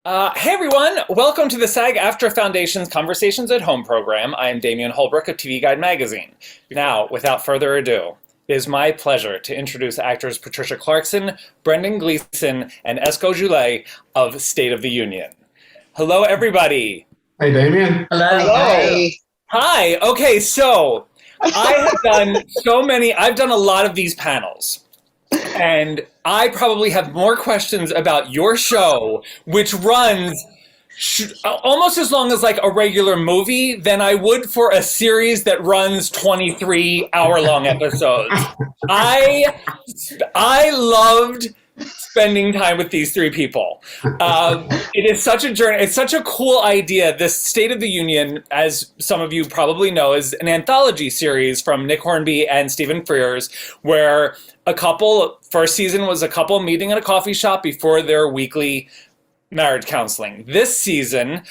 Hey everyone, welcome to the SAG-AFTRA Foundation's Conversations at Home program. I am Damian Holbrook of TV Guide magazine. Now, without further ado, it is my pleasure to introduce actors Patricia Clarkson, Brendan Gleeson, and Esco Jouley of State of the Union. Hello everybody. Hey Damian. Hello. Hi, okay, so I've done a lot of these panels. And I probably have more questions about your show, which runs almost as long as like a regular movie than I would for a series that runs 23-hour-long episodes. I loved spending time with these three people. It is such a journey. It's such a cool idea. This State of the Union, as some of you probably know, is an anthology series from Nick Hornby and Stephen Frears, where first season was a couple meeting at a coffee shop before their weekly marriage counseling. This season,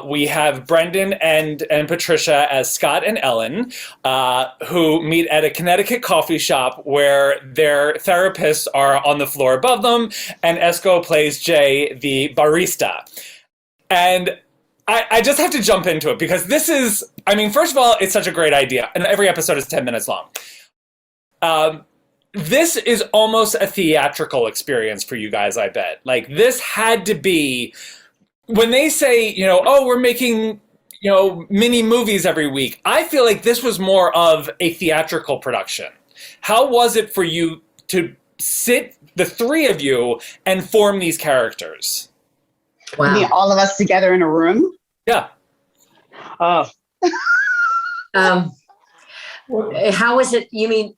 we have Brendan and Patricia as Scott and Ellen, who meet at a Connecticut coffee shop where their therapists are on the floor above them, and Esco plays Jay, the barista. And I just have to jump into it because first of all, it's such a great idea, and every episode is 10 minutes long. This is almost a theatrical experience for you guys, I bet. Like, this had to be, when they say, we're making, mini movies every week, I feel like this was more of a theatrical production. How was it for you to sit, the three of you, and form these characters? Wow. You mean all of us together in a room? Yeah. Oh. How is it, you mean,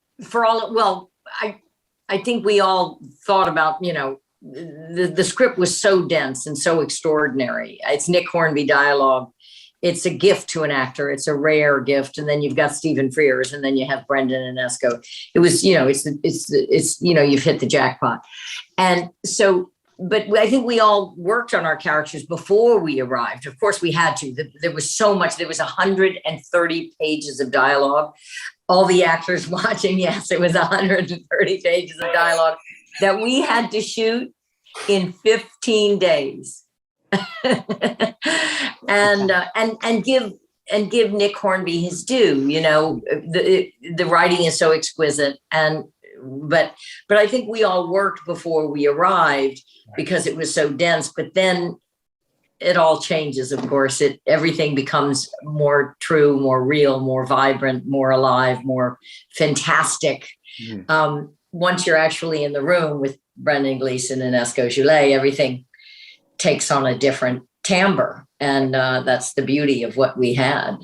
I think we all thought about, the script was so dense and so extraordinary. It's Nick Hornby dialogue. It's a gift to an actor. It's a rare gift. And then you've got Stephen Frears, and then you have Brendan and Esco. It was, you've hit the jackpot. And so, but I think we all worked on our characters before we arrived. Of course we had to. There was so much. There was 130 pages of dialogue. All the actors watching, yes, it was 130 pages of dialogue that we had to shoot in 15 days. and give Nick Hornby his due. The writing is so exquisite, but I think we all worked before we arrived because it was so dense. But then it all changes, of course. Everything becomes more true, more real, more vibrant, more alive, more fantastic. Once you're actually in the room with Brendan Gleeson and Esco Jouley, everything takes on a different timbre. And that's the beauty of what we had,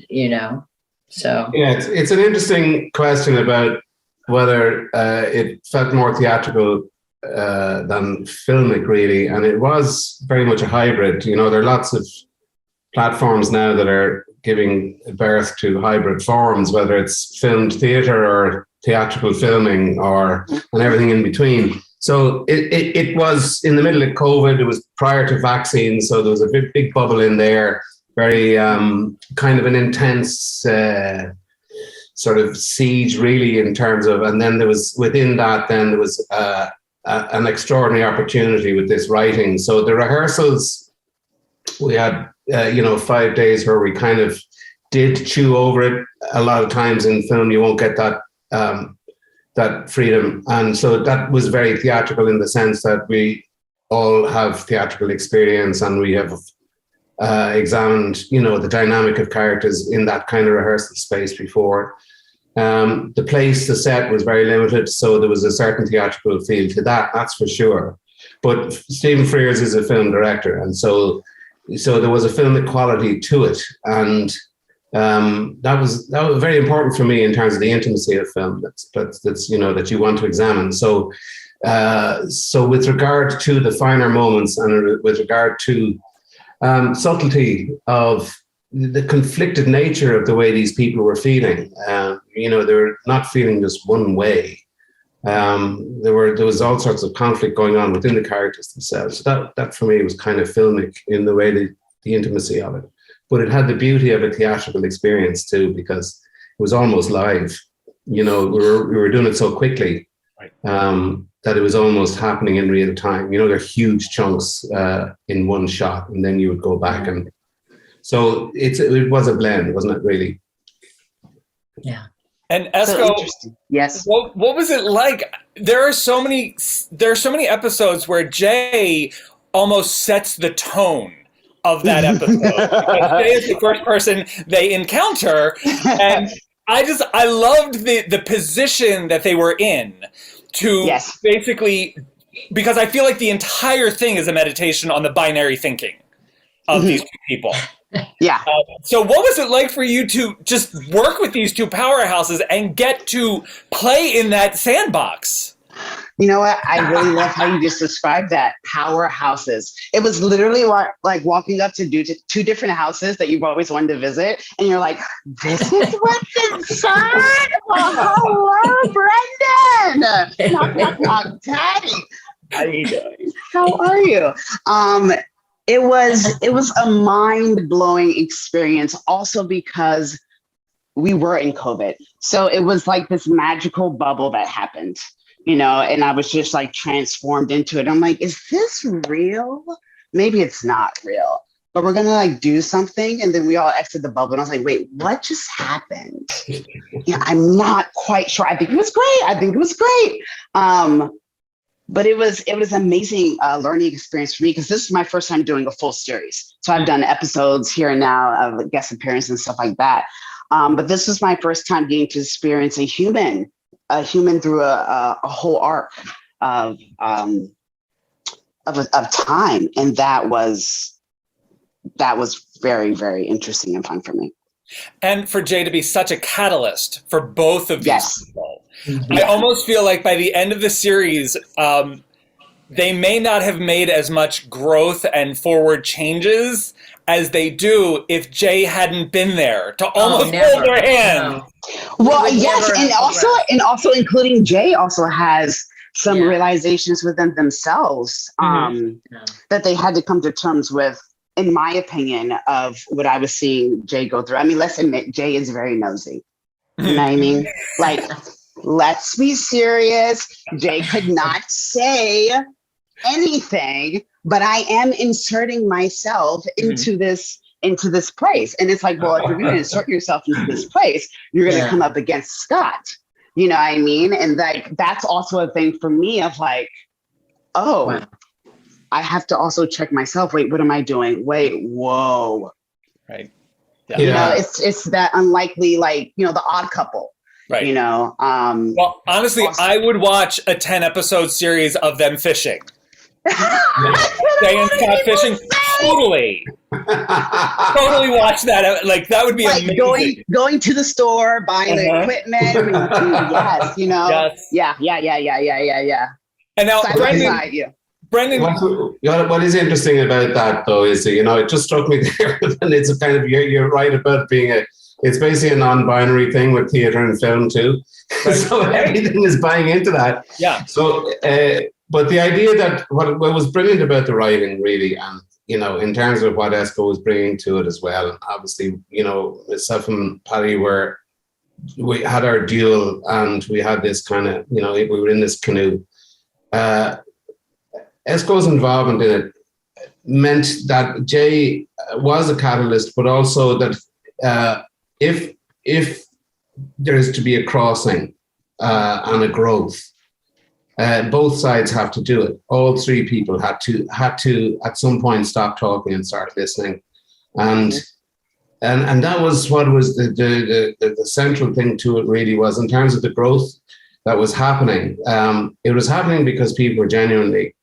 So yeah, it's an interesting question about whether it felt more theatrical than filmic, really, and it was very much a hybrid. There are lots of platforms now that are giving birth to hybrid forms, whether it's filmed theatre or theatrical filming and everything in between. So it was in the middle of COVID. It was prior to vaccines, so there was a big bubble in there, very kind of an intense sort of siege, really, in terms of, and then there was an extraordinary opportunity with this writing. So the rehearsals, we had 5 days where we kind of did chew over it. A lot of times in film you won't get that freedom, and so that was very theatrical in the sense that we all have theatrical experience, and we have examined the dynamic of characters in that kind of rehearsal space before. The set was very limited, so there was a certain theatrical feel to that's for sure. But Stephen Frears is a film director, and so there was a filmic quality to it, and that was very important for me in terms of the intimacy of film. That's that you want to examine. So with regard to the finer moments, and with regard to subtlety of the conflicted nature of the way these people were feeling, they were not feeling just one way. There was all sorts of conflict going on within the characters themselves. So that for me was kind of filmic in the way the intimacy of it. But it had the beauty of a theatrical experience too, because it was almost live. We were doing it so quickly. Right. that it was almost happening in real time. You know, they're huge chunks in one shot, and then you would go back and so it was a blend, wasn't it? Really? Yeah. And So Esco, interesting. Yes. what was it like? There are so many episodes where Jay almost sets the tone of that episode. Because Jay is the first person they encounter, and I loved the position that they were in to Yes. basically, because I feel like the entire thing is a meditation on the binary thinking of these two people. Yeah. So what was it like for you to just work with these two powerhouses and get to play in that sandbox? You know what? I really love how you just described that, powerhouses. It was literally like walking up to two different houses that you've always wanted to visit. And you're like, this is what's inside? Oh, hello, Brendan. Knock, knock, knock, Daddy. How are you doing? How are you? It was a mind-blowing experience also because we were in COVID. So it was like this magical bubble that happened, you know, and I was just like transformed into it. I'm like, is this real? Maybe it's not real, but we're gonna like do something. And then we all exit the bubble. And I was like, wait, what just happened? Yeah, I'm not quite sure. I think it was great. But it was amazing learning experience for me because this is my first time doing a full series. So I've done episodes here and now of guest appearances and stuff like that. But this was my first time getting to experience a human through a whole arc of time, and that was very, very interesting and fun for me. And for Jay to be such a catalyst for both of these people. Mm-hmm. I almost feel like by the end of the series, they may not have made as much growth and forward changes as they do if Jay hadn't been there to almost hold their hand. No. Well, yes, and also including Jay also has some realizations within themselves that they had to come to terms with, in my opinion, of what I was seeing Jay go through. I mean, let's admit, Jay is very nosy. You know what I mean? Like, let's be serious. Jay could not say anything, but I am inserting myself into this place. And it's like, well, if you're going to insert yourself into this place, you're going to come up against Scott. You know what I mean? And like, that's also a thing for me of like, oh, I have to also check myself. Wait, what am I doing? Wait, whoa. Right. Yeah. You know, it's that unlikely, like, you know, the odd couple. Right. You know. Well, honestly, I would watch a 10-episode series of them fishing. Jay and Scott fishing. Totally watch that. Like, that would be like amazing. going to the store, buying the equipment. Yes, you know. Yes. Yeah. And now, Brendan, what is interesting about that, though, is that, you know, it just struck me there, and it's a kind of, you're right about being it's basically a non-binary thing with theater and film too. Right. So everything is buying into that. Yeah. So, but the idea that what was brilliant about the writing, really, and, you know, in terms of what Esco was bringing to it as well, and obviously, you know, myself and Patty we had our duel, and we had this kind of, you know, we were in this canoe. Esco's involvement in it meant that Jay was a catalyst, but also that if there is to be a crossing and a growth, both sides have to do it. All three people had to at some point stop talking and start listening, and that was what was the central thing to it. Really was in terms of the growth that was happening. It was happening because people were genuinely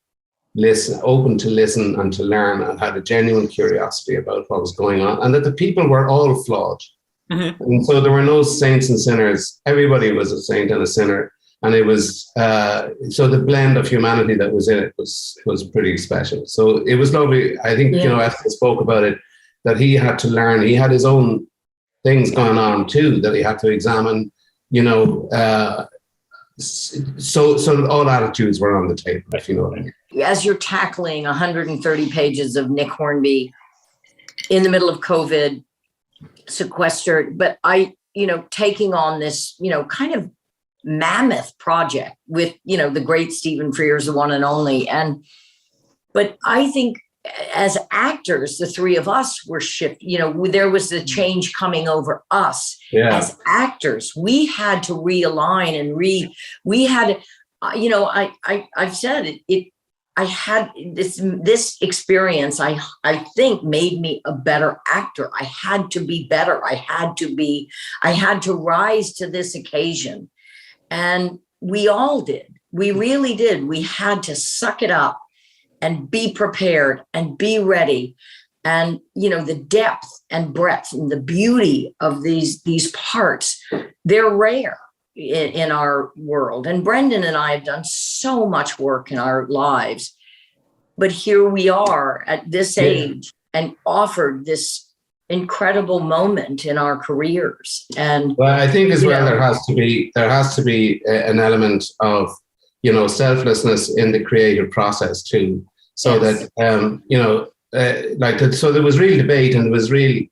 open to listen and to learn, and had a genuine curiosity about what was going on, and that the people were all flawed. Mm-hmm. And so there were no saints and sinners. Everybody was a saint and a sinner. And it was, so the blend of humanity that was in it was pretty special. So it was lovely. I think, you know, Esco spoke about it, that he had to learn. He had his own things going on too, that he had to examine, you know. So all attitudes were on the table, if you know what I mean. As you're tackling 130 pages of Nick Hornby in the middle of COVID, sequestered, but you know, taking on this, you know, kind of mammoth project with, the great Stephen Frears, the one and only. But I think as actors, the three of us were there was the change coming over us. Yeah. As actors. We had to realign and we had, I've said it, I had this experience, I think made me a better actor. I had to be better. I had to rise to this occasion. And we all did. We really did. We had to suck it up and be prepared and be ready. And, the depth and breadth and the beauty of these parts, they're rare in our world. And Brendan and I have done so much work in our lives, but here we are at this age and offered this incredible moment in our careers. And well, I think as well, there has to be an element of, selflessness in the creative process too. So that, so there was real debate and there was real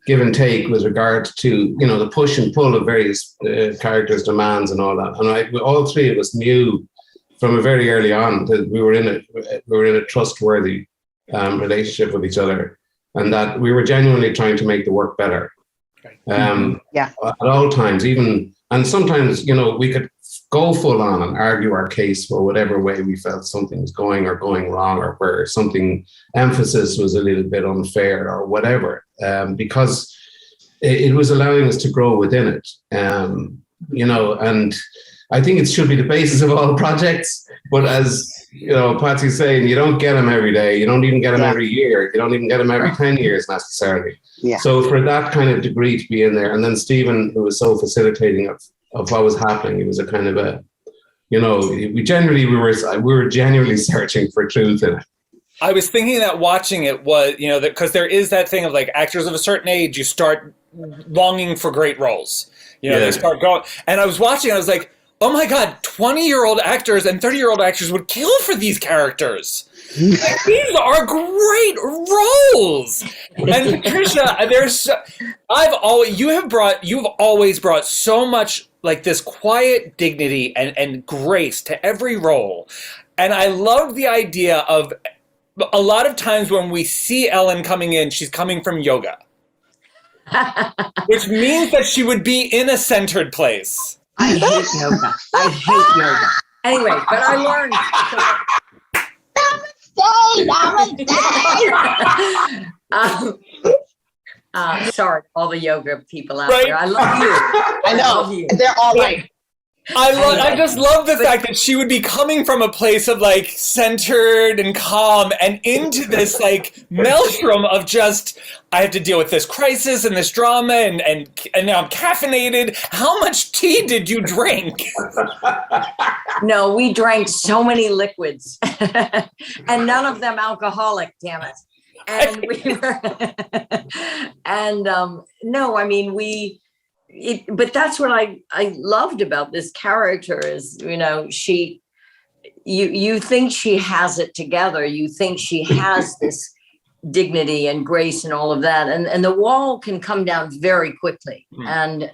give and take with regard to, the push and pull of various characters' demands and all that. And all three of us knew from a very early on that we were in a trustworthy relationship with each other, and that we were genuinely trying to make the work better. At all times, and sometimes, we could go full on and argue our case for whatever way we felt something was going wrong, or where something emphasis was a little bit unfair or whatever, because it was allowing us to grow within it. And I think it should be the basis of all projects. But as Patsy's saying, you don't get them every day. You don't even get them every year. You don't even get them every 10 years necessarily. Yeah. So for that kind of degree to be in there, and then Stephen, who was so facilitating of what was happening, it was a kind of we were genuinely searching for truth in it. I was thinking that watching it was, because there is that thing of like actors of a certain age, you start longing for great roles. They start going, and I was watching, I was like, oh my God, 20-year-old actors and 30-year-old actors would kill for these characters. Like, these are great roles. And Patricia, you've always brought so much like this quiet dignity and grace to every role. And I love the idea of a lot of times when we see Ellen coming in, she's coming from yoga, which means that she would be in a centered place. I hate yoga. Anyway, but I learned. Sorry, all the yoga people out there. I love you. I know. They're all right. I just love the fact that she would be coming from a place of like centered and calm and into this like maelstrom of just, I have to deal with this crisis and this drama and now I'm caffeinated. How much tea did you drink? No, we drank so many liquids and none of them alcoholic, damn it. And we were, no, I mean, but that's what I loved about this character is, you think she has it together. You think she has this dignity and grace and all of that. And the wall can come down very quickly. And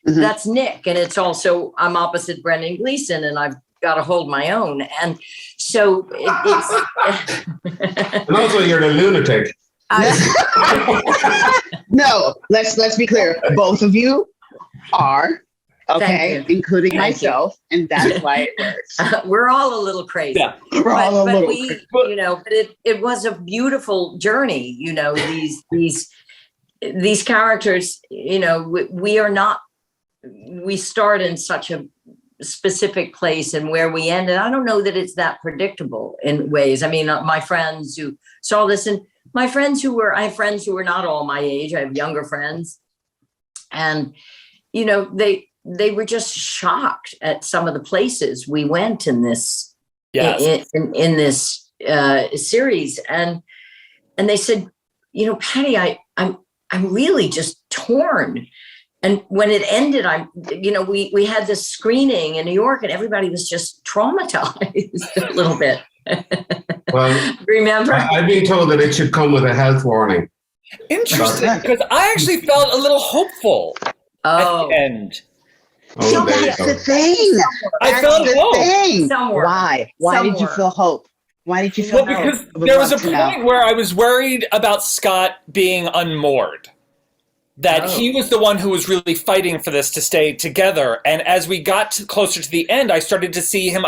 that's Nick. And it's also, I'm opposite Brendan Gleeson and I've got to hold my own. And so it's. And also you're a lunatic. No, let's be clear. Both of you are, okay, including myself, and that's why it works. We're all a little crazy. Yeah. But it was a beautiful journey. These characters. We start in such a specific place, and where we end, and I don't know that it's that predictable in ways. I mean, my friends who saw this and. I have friends who were not all my age. I have younger friends. And, they were just shocked at some of the places we went in this, in this series. And they said, Patty, I'm really just torn. And when it ended, we had this screening in New York and everybody was just traumatized a little bit. Well, remember? I've been told that it should come with a health warning. Interesting, because I actually felt a little hopeful at the end. Oh, So there you that's go. the thing. I That's felt the hope. thing. Somewhere. Why? Why did you Somewhere. feel hope? Why did you feel Well, hope? because I would there was a love to know. point where I was worried about Scott being unmoored. That he was the one who was really fighting for this to stay together. And as we got closer to the end, I started to see him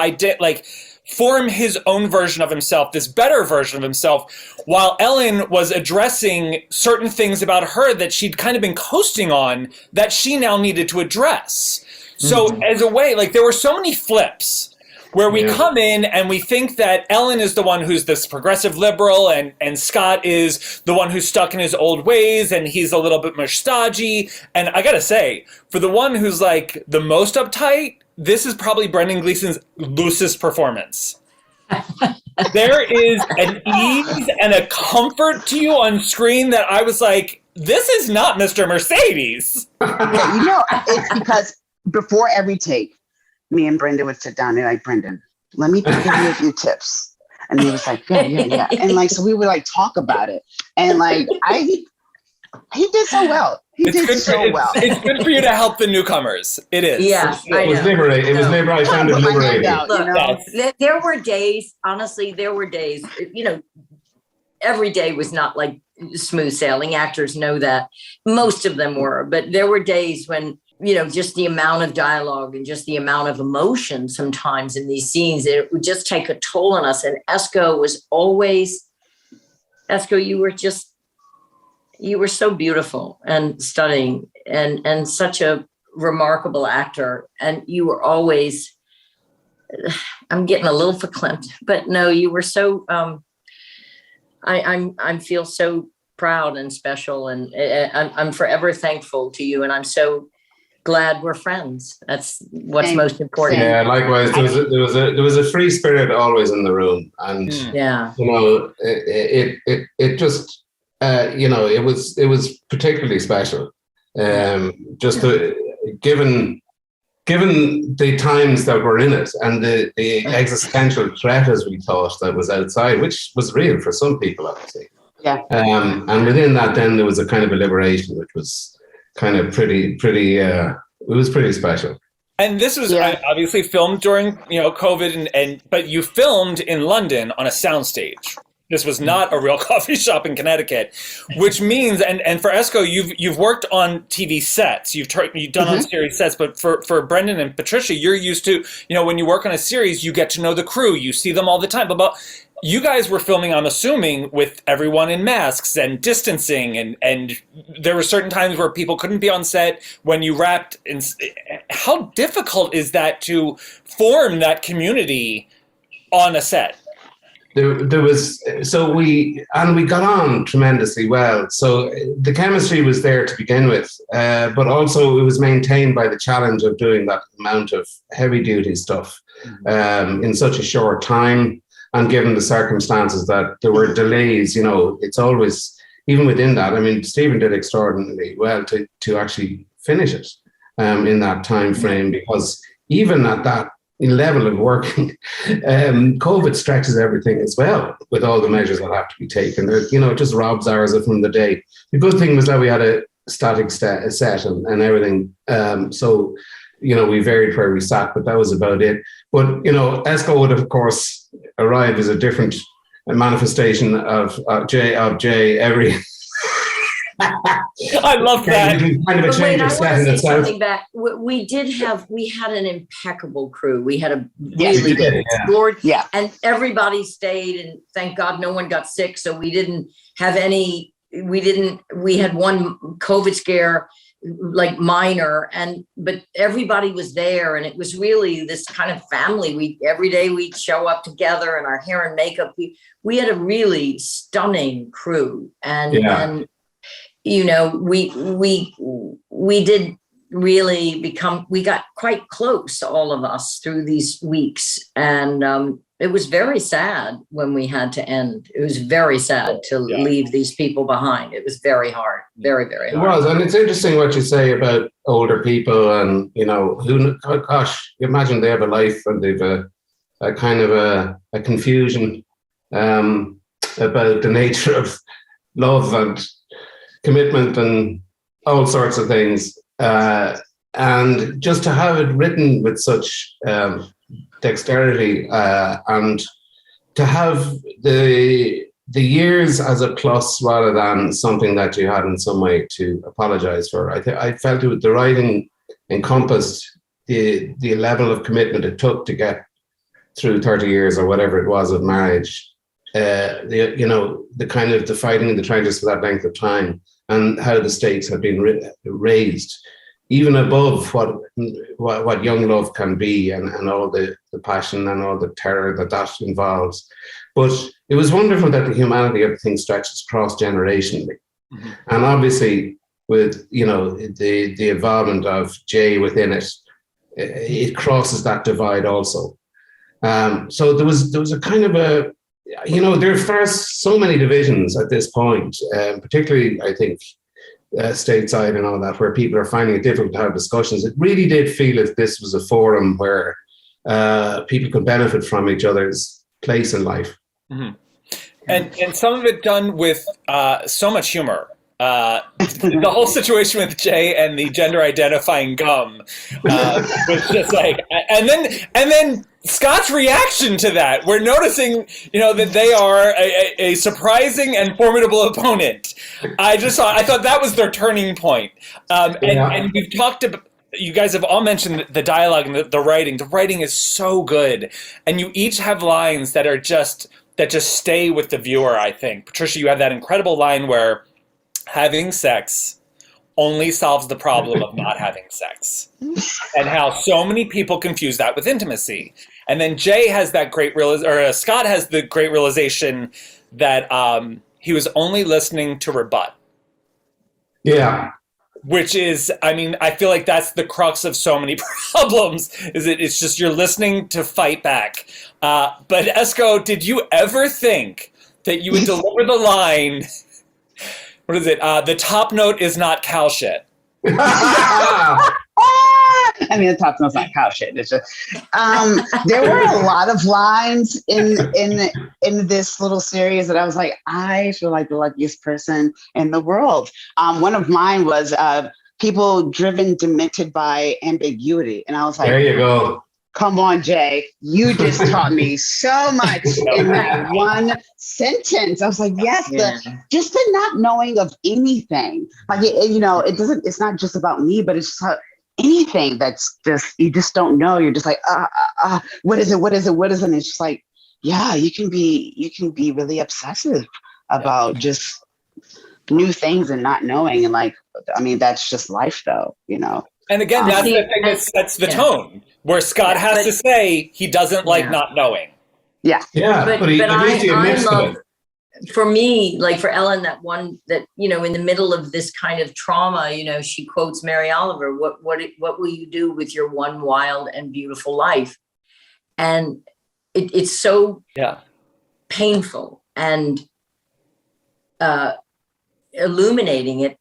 form his own version of himself, this better version of himself, while Ellen was addressing certain things about her that she'd kind of been coasting on that she now needed to address. So as a way, like there were so many flips where we come in and we think that Ellen is the one who's this progressive liberal and Scott is the one who's stuck in his old ways and he's a little bit more stodgy. And I gotta say, for the one who's like the most uptight, this is probably Brendan Gleeson's loosest performance. There is an ease and a comfort to you on screen that I was like, this is not Mr. Mercedes. Yeah, it's because before every take, me and Brendan would sit down and like, Brendan, let me give you a few tips. And he was like, yeah. And like, so we would like talk about it. And like, he did so well. It's good for you to help the newcomers. It is. Yeah, It was liberating. It was liberating. I found it liberating. Look, there were days, honestly, every day was not like smooth sailing. Actors know that. Most of them were. But there were days when, just the amount of dialogue and just the amount of emotion sometimes in these scenes, it would just take a toll on us. And Esco, you were so beautiful and stunning and such a remarkable actor. And you were always, I'm getting a little verklempt, but no, you were so, I feel so proud and special and I'm forever thankful to you. And I'm so glad we're friends. That's what's most important. Yeah, likewise. There was a free spirit always in the room, and it just it was particularly special. Given the times that were in it and the existential threat, as we thought, that was outside, which was real for some people, obviously. Yeah. And within that, then there was a kind of a liberation, which was kind of pretty. It was pretty special. And this was obviously filmed during COVID, but you filmed in London on a soundstage. This was not a real coffee shop in Connecticut, which means and for Esco, you've worked on TV sets, you've done on series sets, but for Brendan and Patricia, you're used to when you work on a series, you get to know the crew, you see them all the time. But you guys were filming, I'm assuming, with everyone in masks and distancing, and there were certain times where people couldn't be on set when you wrapped. How difficult is that to form that community on a set? There was, so we got on tremendously well. So the chemistry was there to begin with, but also it was maintained by the challenge of doing that amount of heavy duty stuff in such a short time. And given the circumstances that there were delays, it's always, even within that, I mean, Stephen did extraordinarily well to actually finish it in that time frame, because even at that level of working, COVID stretches everything as well, with all the measures that have to be taken. It just robs hours from the day. The good thing was that we had a static set and everything. So, we varied where we sat, but that was about it. But, Esco would, of course, arrive as a different manifestation of Jay every. I love that. Kind of a change of set in itself. Something back. We had an impeccable crew. We had a really good board. Yeah. And everybody stayed, and thank God no one got sick. So we didn't have any, we had one COVID scare, like minor, but everybody was there, and it was really this kind of family. Every day we'd show up together in our hair and makeup. We had a really stunning crew, and we did really we got quite close, all of us, through these weeks, and it was very sad when we had to end. It was very sad to leave these people behind. It was very hard, very, very hard. It was, and it's interesting what you say about older people, and gosh, you imagine they have a life and they've a kind of a confusion about the nature of love and commitment and all sorts of things. and just to have it written with such dexterity, and to have the years as a plus rather than something that you had in some way to apologize for. I felt the writing encompassed the level of commitment it took to get through 30 years or whatever it was of marriage. The kind of the fighting in the trenches for that length of time, and how the stakes have been raised, even above what young love can be, and all the passion and all the terror that involves. But it was wonderful that the humanity of the thing stretches cross generationally. Mm-hmm. And obviously with, the involvement of Jay within it, it crosses that divide also. So there was a kind of a, there are so many divisions at this point, particularly, I think, stateside and all that, where people are finding it difficult to have discussions. It really did feel as this was a forum where people could benefit from each other's place in life. Mm-hmm. And some of it done with so much humor. The whole situation with Jay and the gender identifying gum was just like, and then Scott's reaction to that. We're noticing, that they are a surprising and formidable opponent. I thought that was their turning point. And we've talked about, you guys have all mentioned the dialogue and the writing. The writing is so good, and you each have lines that just stay with the viewer. I think, Patricia, you have that incredible line where having sex only solves the problem of not having sex, and how so many people confuse that with intimacy. And then Jay has that great Scott has the great realization that he was only listening to rebut. Yeah. Which is, I feel like that's the crux of so many problems, is it's just you're listening to fight back. But Esco, did you ever think that you would deliver the line, what is it? The top note is not cow shit. The top note's not cow shit. It's just there were a lot of lines in this little series that I was like, I feel like the luckiest person in the world. One of mine was people driven, demented by ambiguity, and I was like, there you go. Come on, Jay. You just taught me so much in that one sentence. I was like, yes, just the not knowing of anything. Like, it's not just about me, but it's just anything that's just, you just don't know. You're just like, what is it? And it's just like, yeah, you can be really obsessive about just new things and not knowing. And that's just life though, And again, that's the thing that sets the tone, where Scott has to say he doesn't like not knowing. Yeah. Yeah. But at least he admits to it. For me, like for Ellen, that one that, in the middle of this kind of trauma, she quotes Mary Oliver, what will you do with your one wild and beautiful life? And it's so painful and illuminating it,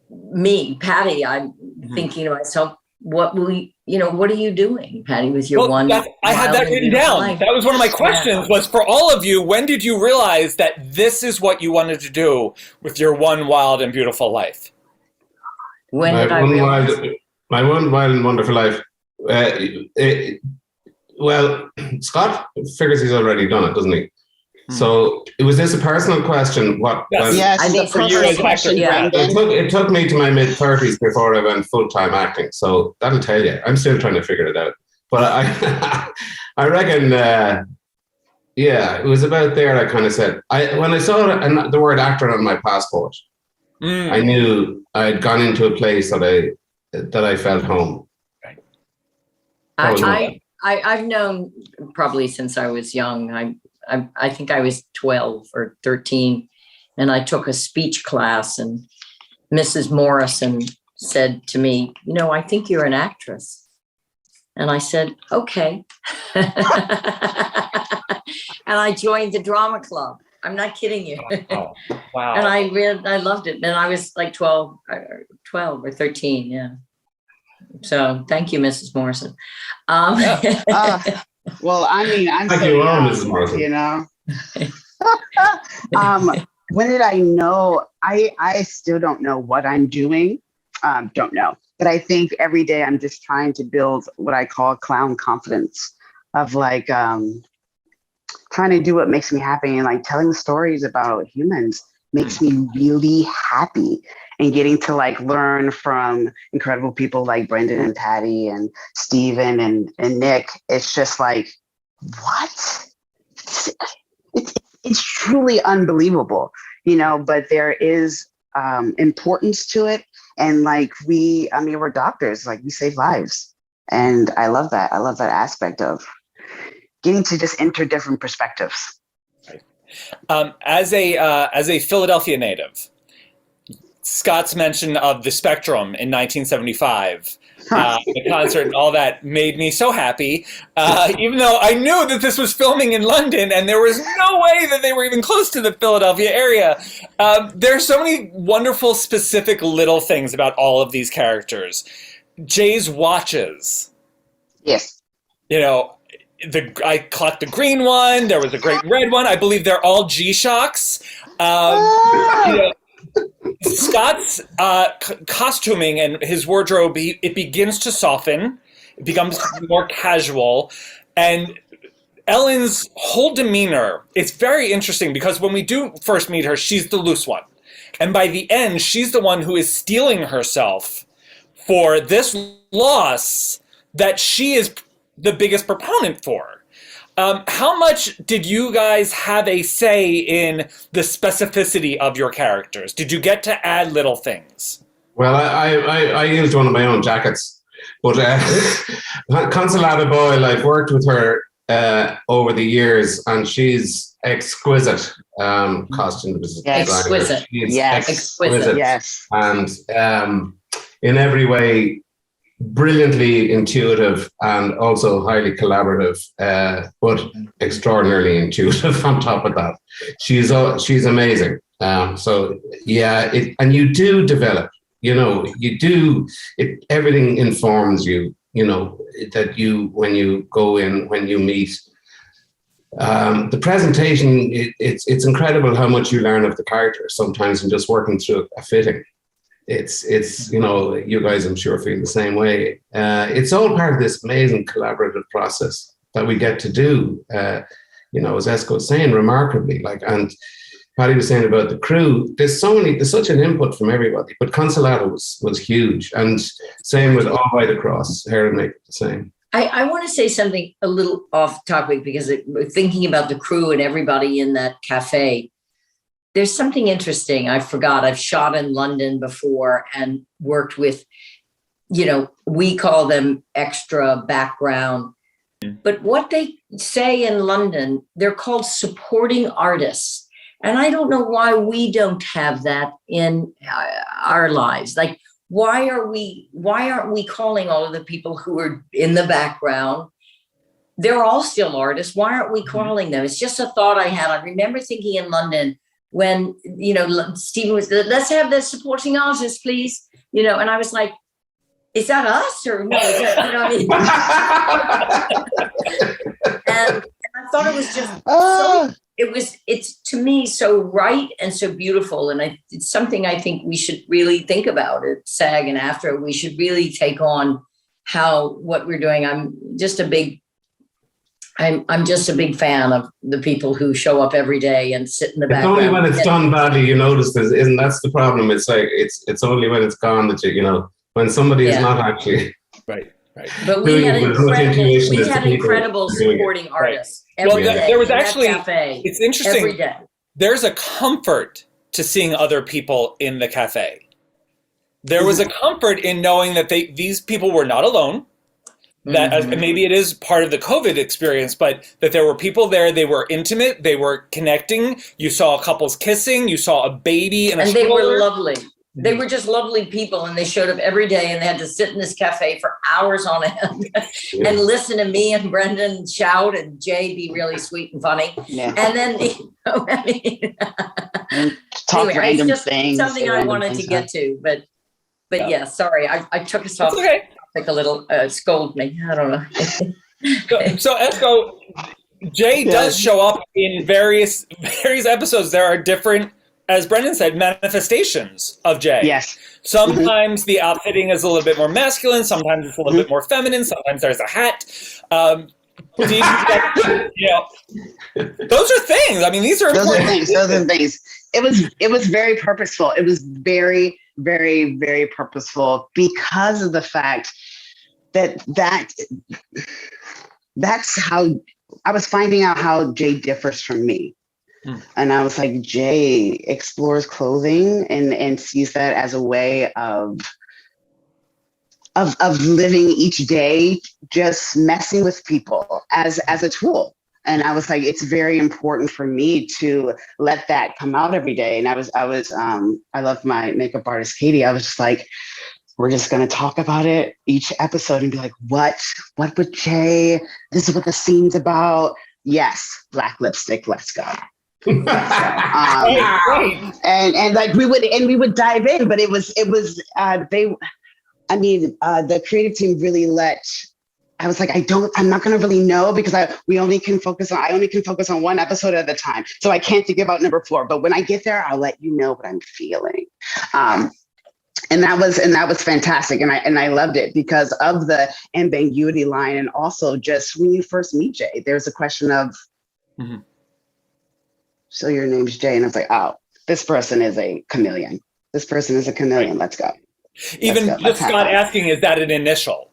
me, Patty, I'm thinking to myself, what are you doing, Patty, with your one? I had that written down. Life? That was one of my questions, was for all of you, when did you realize that this is what you wanted to do with your one wild and beautiful life? When did I realize? My one wild and wonderful life. Well, Scott figures he's already done it, doesn't he? So, was this a personal question? Yes, I think for you a question. Yeah. It took me to my mid-30s before I went full-time acting. So that'll tell you. I'm still trying to figure it out. But I reckon, it was about there. I kind of said, when I saw the word actor on my passport, I knew I had gone into a place that I felt home. Right. I've known probably since I was young. I think I was 12 or 13, and I took a speech class, and Mrs. Morrison said to me, I think you're an actress. And I said, okay. And I joined the drama club. I'm not kidding you. Oh, wow. And I loved it. And I was like 12 or 13. Yeah. So thank you, Mrs. Morrison. Well, I'm thank so you, young, Mrs. Morrison. When did I know? I still don't know what I'm doing. Don't know. But I think every day I'm just trying to build what I call clown confidence of like trying to do what makes me happy, and like telling stories about humans makes me really happy, and getting to like learn from incredible people like Brendan and Patty and Steven and Nick. It's just like, what? It's truly unbelievable, you know, but there is importance to it. And like we're doctors, like we save lives. And I love that. I love that aspect of getting to just enter different perspectives. As a Philadelphia native, Scott's mention of the Spectrum in 1975, the concert and all that made me so happy, even though I knew that this was filming in London and there was no way that they were even close to the Philadelphia area. There are so many wonderful, specific little things about all of these characters. Jay's watches. Yes. You know, I caught the green one. There was a great red one. I believe they're all G-Shocks. You know, Scott's costuming and his wardrobe, it begins to soften. It becomes more casual. And Ellen's whole demeanor, it's very interesting because when we do first meet her, she's the loose one. And by the end, she's the one who is steeling herself for this loss that she is the biggest proponent for. How much did you guys have a say in the specificity of your characters? Did you get to add little things? Well, I used one of my own jackets, but Consolata Boyle, I've worked with her over the years, and she's exquisite costume designer. Exquisite. She's Yes. exquisite. Yes. And in every way, brilliantly intuitive and also highly collaborative, but extraordinarily intuitive on top of that. She's amazing. So yeah, and you do develop, you know, everything informs you, you know, that when you go in, when you meet. The presentation, it's incredible how much you learn of the character sometimes in just working through a fitting. It's you know, you guys I'm sure feel the same way. It's all part of this amazing collaborative process that we get to do. You know, as Esco was saying, remarkably, like, and Patty was saying about the crew. There's such an input from everybody. But Consolata was huge, and same with All by the Cross. Hair and Makeup the same. I want to say something a little off topic because thinking about the crew and everybody in that cafe. There's something interesting. I forgot. I've shot in London before and worked with, you know, we call them extra background. But what they say in London, they're called supporting artists. And I don't know why we don't have that in our lives. Like, why aren't we calling all of the people who are in the background? They're all still artists. Why aren't we calling them? It's just a thought I had. I remember thinking in London, when, you know, Stephen was, let's have the supporting artists, please. You know, and I was like, is that us or no? Is that, you know what I mean? and I thought it was just, it's to me so right and so beautiful. And it's something I think we should really think about at SAG and AFTRA. We should really take on what we're doing. I'm just a big fan of the people who show up every day and sit in the background. It's only when it's done badly you notice this, isn't that's the problem? It's like it's only when it's gone that you know, when somebody is not actually right. But we had incredible supporting artists. Well, there was actually, cafe, it's interesting. Every day. There's a comfort to seeing other people in the cafe. There was a comfort in knowing that these people were not alone. That maybe it is part of the COVID experience, but that there were people there. They were intimate. They were connecting. You saw couples kissing. You saw a baby and they were lovely. They were just lovely people, and they showed up every day, and they had to sit in this cafe for hours on end and listen to me and Brendan shout and Jay be really sweet and funny. Yeah. And then, you know, I mean, talk anyway, random it's just things. Something I wanted to get to, but yeah, sorry, I took us off. Okay. Like a little scold me. I don't know. so Esco, Jay does show up in various episodes. There are different as Brendan said, manifestations of Jay. Yes. Sometimes the outfitting is a little bit more masculine. Sometimes it's a little bit more feminine. Sometimes there's a hat. Those are things. I mean, these are Those important. are things. Those are things. It was very purposeful. It was very, very, very purposeful because of the fact that's how I was finding out how Jay differs from me. And I was like, Jay explores clothing and sees that as a way of living each day, just messing with people as a tool. And I was like, it's very important for me to let that come out every day. And I love my makeup artist, Katie. I was just like, we're just going to talk about it each episode and be like, what with Jay? This is what the scene's about. Yes. Black lipstick. Let's go. Right. And like we would dive in, but the creative team really I was like, I'm not going to really know because I only can focus on one episode at a time. So I can't give out number 4, but when I get there, I'll let you know what I'm feeling. And that was fantastic. And I loved it because of the ambiguity line. And also just when you first meet Jay, there's a question of, so your name's Jay. And I was like, oh, this person is a chameleon. This person is a chameleon. Let's go. Even just Scott asking, is that an initial?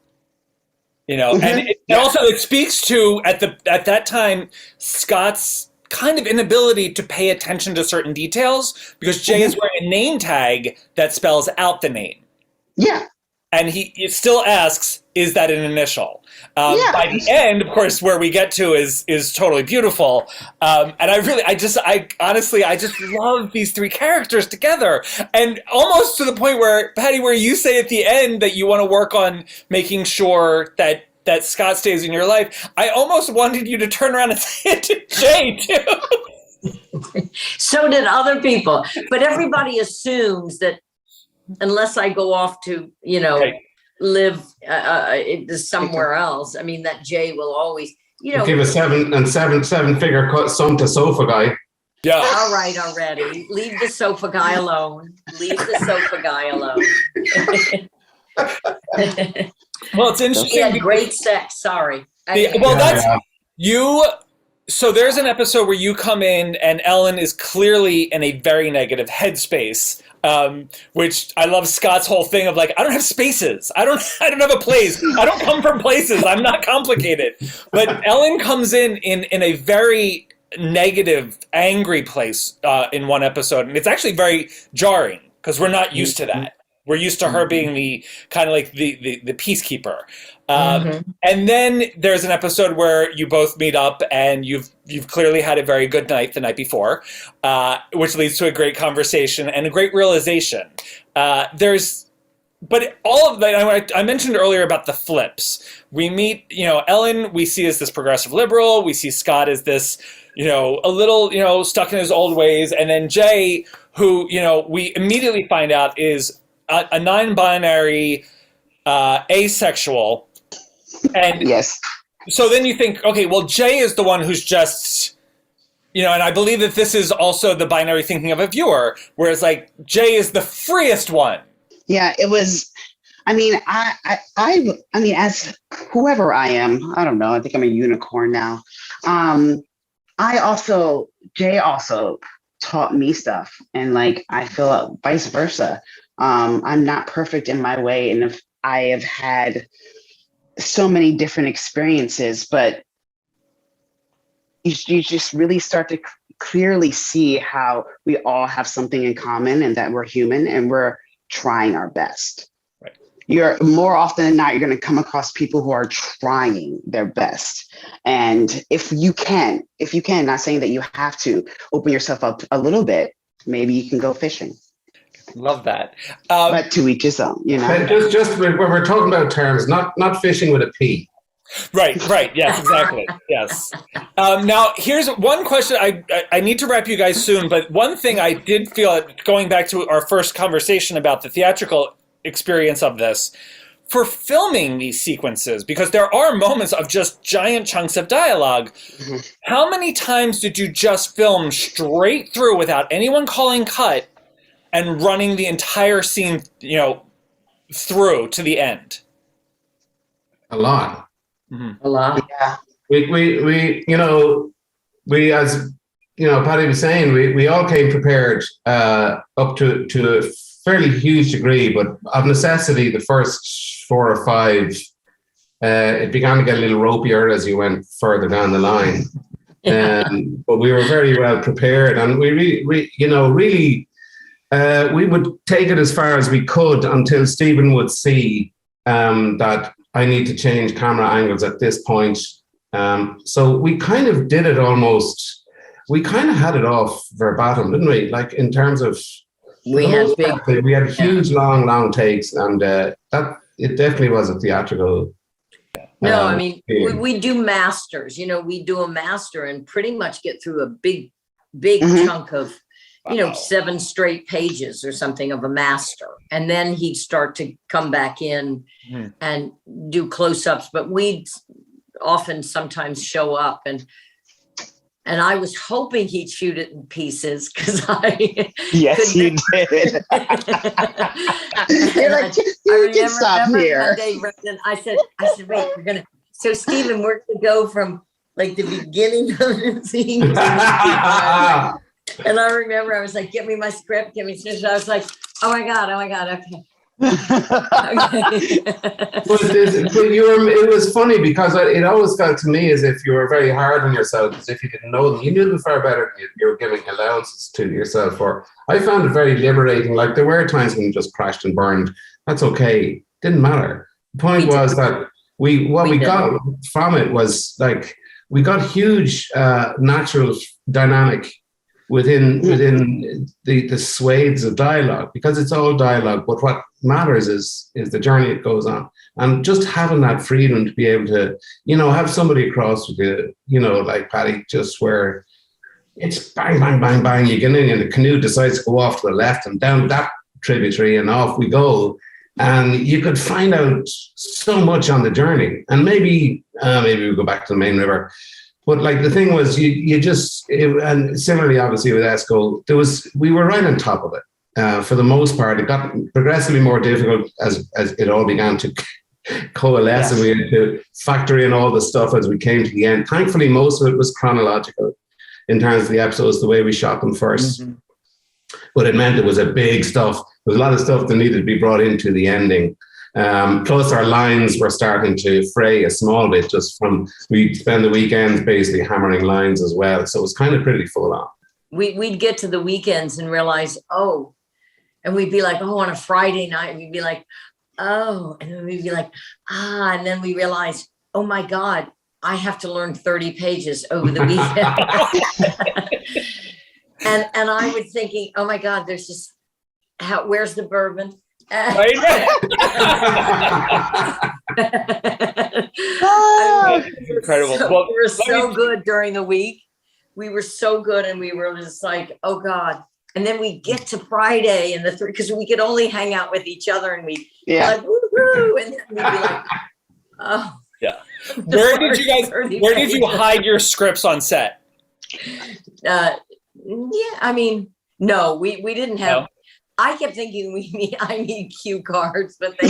And it also it speaks to at that time Scott's kind of inability to pay attention to certain details because Jay is wearing a name tag that spells out the name. Yeah. And he still asks, is that an initial? By the end, of course, where we get to is totally beautiful. And I honestly just love these 3 characters together. And almost to the point where, Patty, where you say at the end that you want to work on making sure that Scott stays in your life, I almost wanted you to turn around and say it to Jay, too. So did other people. But everybody assumes that unless I go off to, live somewhere else, I mean, that Jay will always, give a seven figure sum to sofa guy. Yeah. All right, already. Leave the sofa guy alone. Well, it's interesting. He had great sex. Sorry. So there's an episode where you come in and Ellen is clearly in a very negative headspace, which I love Scott's whole thing of like, I don't have spaces. I don't have a place. I don't come from places. I'm not complicated. But Ellen comes in a very negative, angry place in one episode. And it's actually very jarring because we're not used to that. We're used to her being the kind of like the peacekeeper. And then there's an episode where you both meet up and you've clearly had a very good night the night before, which leads to a great conversation and a great realization. But all of that, I mentioned earlier about the flips. We meet, Ellen, we see as this progressive liberal. We see Scott as this, a little, stuck in his old ways. And then Jay, who, we immediately find out is a non-binary, asexual. And yes. So then you think, okay, well, Jay is the one who's just, and I believe that this is also the binary thinking of a viewer, whereas like Jay is the freest one. Yeah, it was. I mean, I mean, as whoever I am, I don't know. I think I'm a unicorn now. Jay also taught me stuff, and like I feel vice versa. I'm not perfect in my way, and if I have had so many different experiences, but you just really start to clearly see how we all have something in common and that we're human and we're trying our best. Right. You're more often than not, you're going to come across people who are trying their best. And if you can, not saying that you have to open yourself up a little bit, maybe you can go fishing. Love that. But to each his own, Just when we're talking about terms, not fishing with a P. Right. Yes, exactly. Yes. Now, here's one question. I need to wrap you guys soon, but one thing I did feel, going back to our first conversation about the theatrical experience of this, for filming these sequences, because there are moments of just giant chunks of dialogue. How many times did you just film straight through without anyone calling cut and running the entire scene, through to the end? A lot. A lot. Yeah. We as Patty was saying, we all came prepared up to a fairly huge degree, but of necessity, the first 4 or 5, it began to get a little ropier as you went further down the line. But we were very well prepared, and we would take it as far as we could until Stephen would see that I need to change camera angles at this point. So we kind of did it almost. We kind of had it off verbatim, didn't we? Like in terms of we had huge, long takes, and that it definitely was a theatrical. No, I mean we do masters. We do a master and pretty much get through a big chunk of 7 straight pages or something of a master, and then he'd start to come back in and do close-ups. But we'd often sometimes show up and I was hoping he'd shoot it in pieces because yes, you did. You're like, you can stop here. One day, Brendan, I said, wait, we're gonna. So Stephen, we're gonna go from like the beginning of the scene. And I remember I was like, "Give me my script, give me." I was like, "Oh my god, okay." It was funny because it always felt to me as if you were very hard on yourself, as if you didn't know them. You knew them far better than you were giving allowances to yourself for. I found it very liberating. Like there were times when you just crashed and burned. That's okay. Didn't matter. The point was that we got from it was like we got huge natural dynamic within the swathes of dialogue, because it's all dialogue, but what matters is the journey it goes on, and just having that freedom to be able to have somebody across with you, like Patty, just where it's bang bang bang bang, you get in and the canoe decides to go off to the left and down that tributary and off we go, and you could find out so much on the journey. And maybe we go back to the main river. But like the thing was, and similarly, obviously with Esco, we were right on top of it. For the most part, it got progressively more difficult as it all began to coalesce, and we had to factor in all the stuff as we came to the end. Thankfully, most of it was chronological in terms of the episodes, the way we shot them first. But it meant it was a big stuff. There was a lot of stuff that needed to be brought into the ending. Plus our lines were starting to fray a small bit just from, we'd spend the weekends basically hammering lines as well. So it was kind of pretty full on. We'd get to the weekends and realize, and we'd be like, on a Friday night, we'd be like, and then we'd be like, and then we realized, oh my God, I have to learn 30 pages over the weekend. and I was thinking, oh my God, there's just, where's the bourbon? Incredible. We were so good during the week. We were so good, and we were just like, oh God. And then we get to Friday and because we could only hang out with each other, and we'd like, woo-hoo, and then we'd be like, oh. Yeah. Where did you hide your scripts on set? No, we didn't have. No. I kept thinking I need cue cards, but they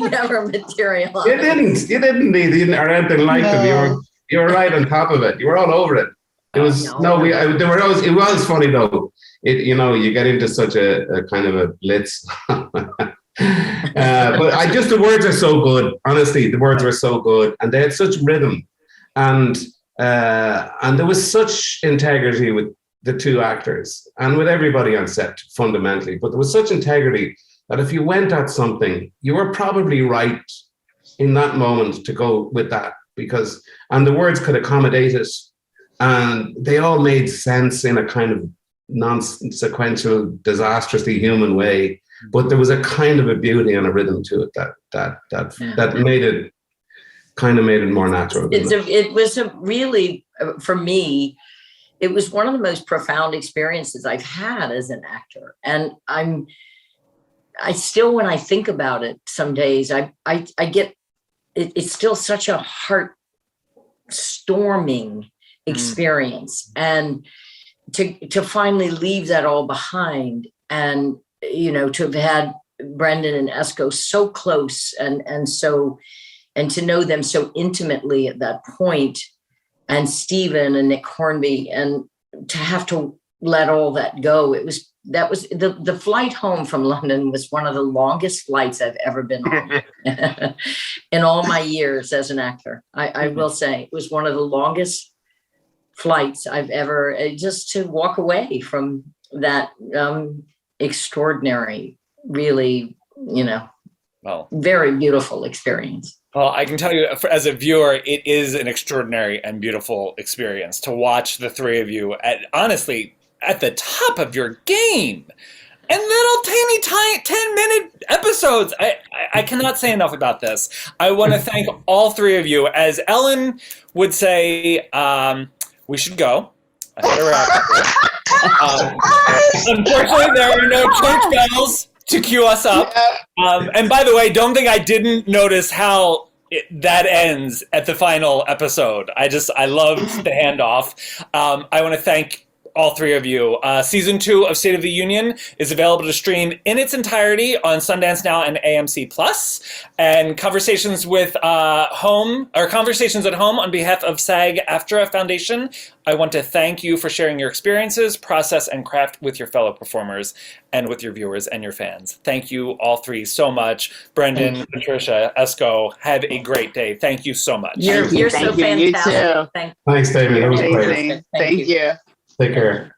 never materialized. You didn't need or anything like them. You were right on top of it. You were all over it. It was it was funny though. You get into such a kind of a blitz. But the words are so good. Honestly, the words were so good, and they had such rhythm, and there was such integrity with the two actors and with everybody on set fundamentally. But there was such integrity that if you went at something, you were probably right in that moment to go with that, and the words could accommodate it, and they all made sense in a kind of non-sequential, disastrously human way. But there was a kind of a beauty and a rhythm to it that made it more natural. It was a really, for me, it was one of the most profound experiences I've had as an actor. And I still, when I think about it, some days I get it's still such a heart storming experience, and to finally leave that all behind, and to have had Brendan and Esco so close, and to know them so intimately at that point, and Stephen and Nick Hornby, and to have to let all that go. That was the flight home from London was one of the longest flights I've ever been on in all my years as an actor. I will say it was one of the longest flights I've ever, just to walk away from that extraordinary, really, very beautiful experience. Well, I can tell you as a viewer, it is an extraordinary and beautiful experience to watch the three of you honestly at the top of your game. And little teeny tiny 10-minute episodes. I cannot say enough about this. I want to thank all three of you. As Ellen would say, we should go. I thought unfortunately, there are no church bells to cue us up. And by the way, don't think I didn't notice how that ends at the final episode. I loved the handoff. I want to thank all three of you. Season 2 of State of the Union is available to stream in its entirety on Sundance Now and AMC Plus. And Conversations at Home on behalf of SAG-AFTRA Foundation. I want to thank you for sharing your experiences, process, and craft with your fellow performers and with your viewers and your fans. Thank you all three so much. Brendan, Patricia, Esco, have a great day. Thank you so much. You're so fantastic. You too. Thanks, David. That was great. Thank you. Take care.